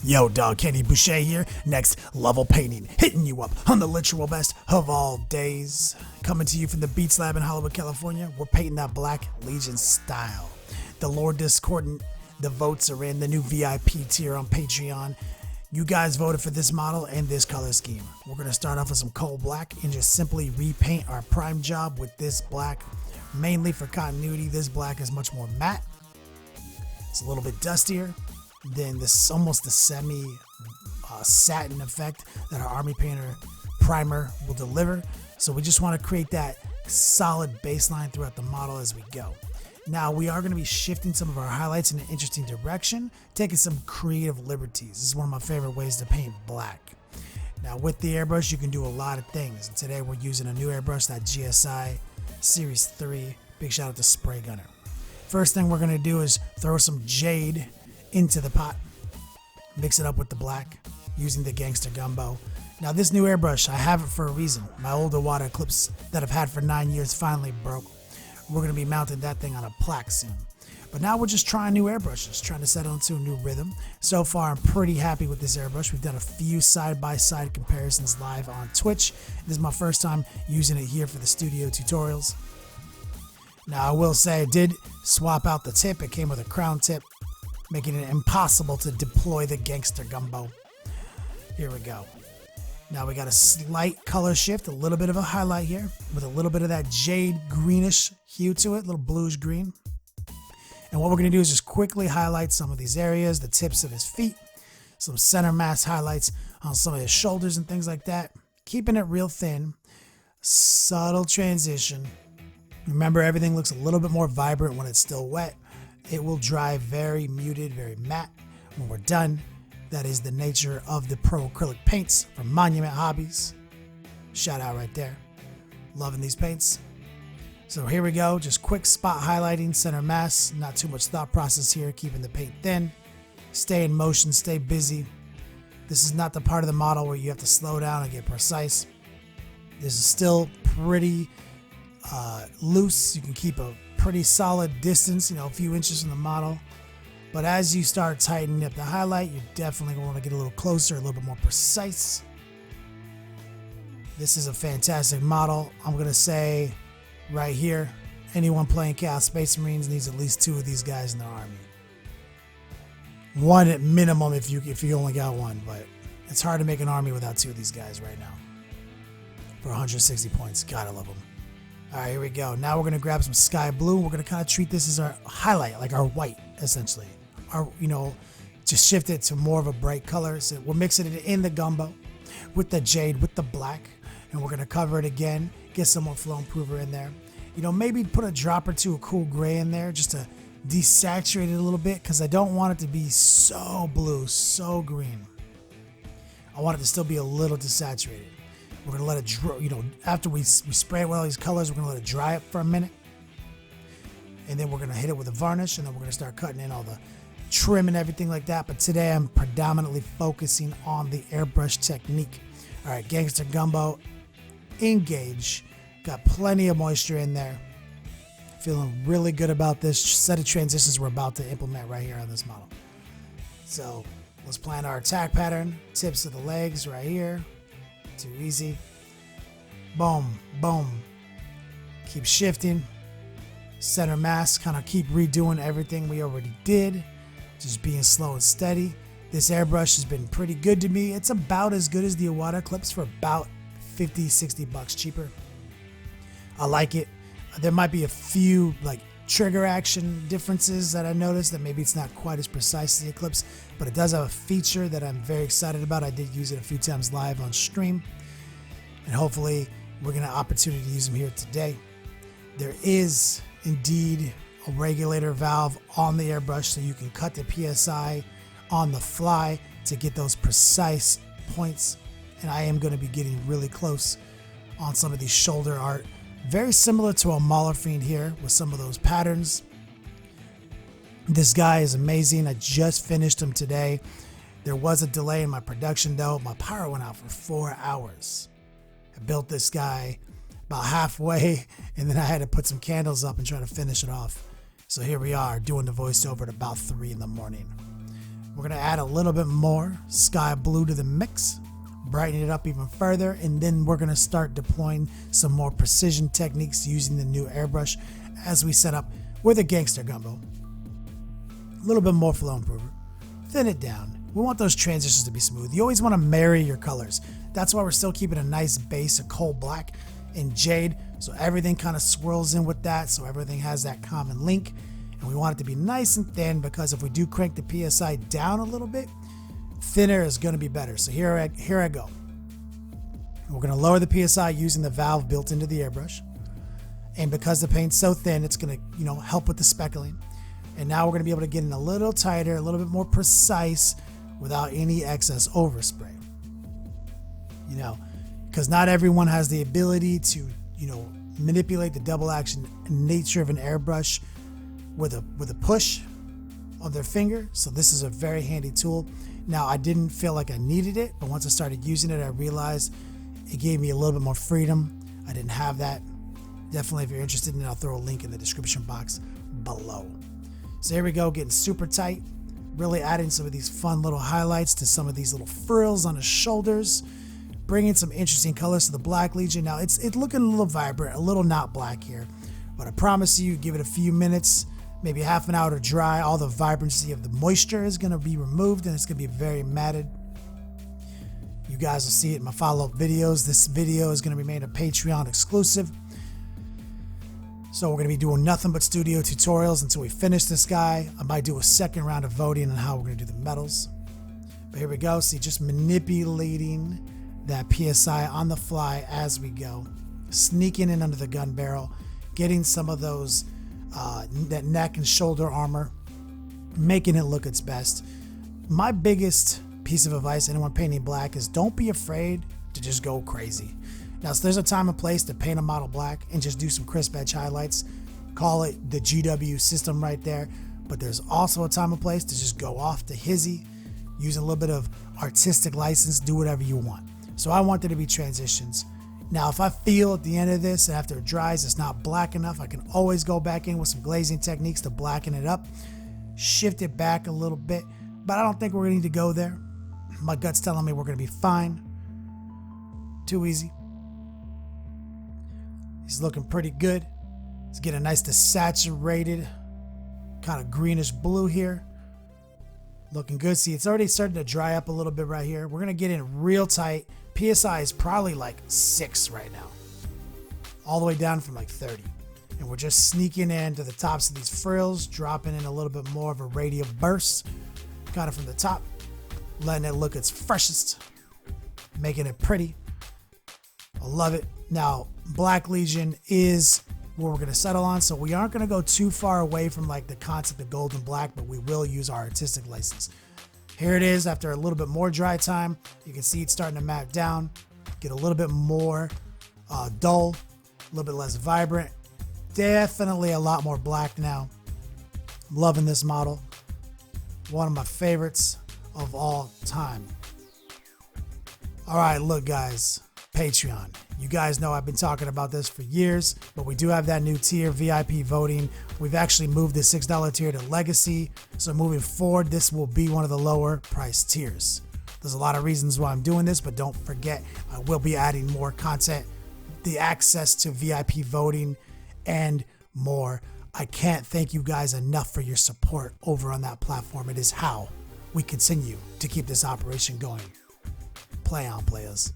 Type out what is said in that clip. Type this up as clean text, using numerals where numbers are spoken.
Yo, dog, Kenny Boucher here. Next level painting, hitting you up on the literal best of all days. Coming to you from the Beats Lab in Hollywood, California. We're painting that Black Legion style. The Lord Discordant, the votes are in, the new VIP tier on Patreon. You guys voted for this model and this color scheme. We're going to start off with some coal black and just simply repaint our prime job with this black. Mainly for continuity, this black is much more matte. It's a little bit dustier than this, almost the semi satin effect that our Army Painter primer will deliver. So we just want to create that solid baseline throughout the model as we go. Now we are going to be shifting some of our highlights in an interesting direction, taking some creative liberties. This is one of my favorite ways to paint black. Now with the airbrush, you can do a lot of things. And today we're using a new airbrush, that GSI Series 3. Big shout out to Spray Gunner. First thing we're going to do is throw some jade into the pot, mix it up with the black using the Gangster Gumbo. Now this new airbrush, I have it for a reason. My older water clips that I've had for 9 years finally broke. We're going to be mounting that thing on a plaque soon. But now we're just trying new airbrushes, trying to settle into a new rhythm. So far, I'm pretty happy with this airbrush. We've done a few side-by-side comparisons live on Twitch. This is my first time using it here for the studio tutorials. Now I will say I did swap out the tip. It came with a crown tip, making it impossible to deploy the Gangster Gumbo. Here we go. Now we got a slight color shift, a little bit of a highlight here with a little bit of that jade greenish hue to it, a little bluish green. And what we're going to do is just quickly highlight some of these areas, the tips of his feet, some center mass highlights on some of his shoulders and things like that. Keeping it real thin, subtle transition. Remember, everything looks a little bit more vibrant when it's still wet. It will dry very muted, very matte when we're done. That is the nature of the pro acrylic paints from Monument Hobbies. Shout out right there. Loving these paints. So here we go. Just quick spot highlighting, center mass. Not too much thought process here. Keeping the paint thin. Stay in motion. Stay busy. This is not the part of the model where you have to slow down and get precise. This is still pretty loose. You can keep a pretty solid distance, a few inches from the model. But as you start tightening up the highlight, you're definitely going to want to get a little closer, a little bit more precise. This is a fantastic model. I'm going to say right here, anyone playing Chaos Space Marines needs at least 2 of these guys in their army. 1 at minimum if you only got 1, but it's hard to make an army without 2 of these guys right now. For 160 points. Gotta love them. All right, here we go. Now we're going to grab some sky blue. We're going to kind of treat this as our highlight, like our white, essentially. Our, just shift it to more of a bright color. So we're mixing it in the gumbo with the jade, with the black, and we're going to cover it again, get some more flow improver in there. Maybe put a drop or 2 of cool gray in there just to desaturate it a little bit, because I don't want it to be so blue, so green. I want it to still be a little desaturated. We're going to let it dry, after we spray it with all these colors, we're going to let it dry up for a minute. And then we're going to hit it with a varnish, and then we're going to start cutting in all the trim and everything like that. But today I'm predominantly focusing on the airbrush technique. All right, Gangster Gumbo, engage. Got plenty of moisture in there. Feeling really good about this set of transitions we're about to implement right here on this model. So let's plan our attack pattern. Tips of the legs right here. Too easy. Boom, boom. Keep shifting. Center mass, kind of keep redoing everything we already did. Just being slow and steady. This airbrush has been pretty good to me. It's about as good as the Iwata clips for about 50, 60 bucks cheaper. I like it. There might be a few trigger action differences that I noticed, that maybe it's not quite as precise as the Eclipse, but it does have a feature that I'm very excited about. I did use it a few times live on stream, and hopefully we're going to have opportunity to use them here today. There is indeed a regulator valve on the airbrush, so you can cut the PSI on the fly to get those precise points, and I am going to be getting really close on some of these shoulder art. Very similar to a Mauler Fiend here with some of those patterns. This guy is amazing. I just finished him today. There was a delay in my production though. My power went out for 4 hours. I built this guy about halfway, and then I had to put some candles up and try to finish it off. So here we are doing the voiceover at about 3 in the morning. We're going to add a little bit more sky blue to the mix, brighten it up even further, and then we're going to start deploying some more precision techniques using the new airbrush as we set up with a gangster gumbo. A little bit more flow improver. Thin it down. We want those transitions to be smooth. You always want to marry your colors. That's why we're still keeping a nice base of coal black and jade, so everything kind of swirls in with that, so everything has that common link. And we want it to be nice and thin, because if we do crank the PSI down a little bit, thinner is going to be better. So here I go. We're going to lower the PSI using the valve built into the airbrush. And because the paint's so thin, it's going to, help with the speckling. And now we're going to be able to get in a little tighter, a little bit more precise without any excess overspray. Because not everyone has the ability to, manipulate the double action nature of an airbrush with a push of their finger. So this is a very handy tool. Now, I didn't feel like I needed it, but once I started using it, I realized it gave me a little bit more freedom. I didn't have that. Definitely, if you're interested in it, I'll throw a link in the description box below. So here we go, getting super tight, really adding some of these fun little highlights to some of these little frills on his shoulders, bringing some interesting colors to the Black Legion. Now, it's looking a little vibrant, a little not black here, but I promise you, give it a few minutes, maybe half an hour to dry, all the vibrancy of the moisture is going to be removed, and it's going to be very matted. You guys will see it in my follow-up videos. This video is going to be made a Patreon exclusive. So we're going to be doing nothing but studio tutorials until we finish this guy. I might do a second round of voting on how we're going to do the metals. But here we go. See, just manipulating that PSI on the fly as we go. Sneaking in under the gun barrel. Getting some of those, that neck and shoulder armor. Making it look its best. My biggest piece of advice to anyone painting black is don't be afraid to just go crazy. Now, so there's a time and place to paint a model black and just do some crisp edge highlights. Call it the GW system right there. But there's also a time and place to just go off to hizzy, use a little bit of artistic license, do whatever you want. So I want there to be transitions. Now, if I feel at the end of this, after it dries, it's not black enough, I can always go back in with some glazing techniques to blacken it up, shift it back a little bit. But I don't think we're going to need to go there. My gut's telling me we're going to be fine. Too easy. He's looking pretty good. He's getting a nice desaturated, kind of greenish blue here. Looking good. See, it's already starting to dry up a little bit right here. We're going to get in real tight. PSI is probably like 6 right now. All the way down from like 30. And we're just sneaking in to the tops of these frills, dropping in a little bit more of a radial burst. Kind of from the top. Letting it look its freshest. Making it pretty. I love it. Now, Black Legion is what we're going to settle on, so we aren't going to go too far away from like the concept of gold and black, but we will use our artistic license. Here it is after a little bit more dry time. You can see it's starting to matte down, get a little bit more dull, a little bit less vibrant. Definitely a lot more black now. I'm loving this model. One of my favorites of all time. All right, look guys, Patreon. You guys know I've been talking about this for years, but we do have that new tier, VIP voting. We've actually moved the $6 tier to Legacy, so moving forward, this will be one of the lower price tiers. There's a lot of reasons why I'm doing this, but don't forget, I will be adding more content, the access to VIP voting, and more. I can't thank you guys enough for your support over on that platform. It is how we continue to keep this operation going. Play on, players.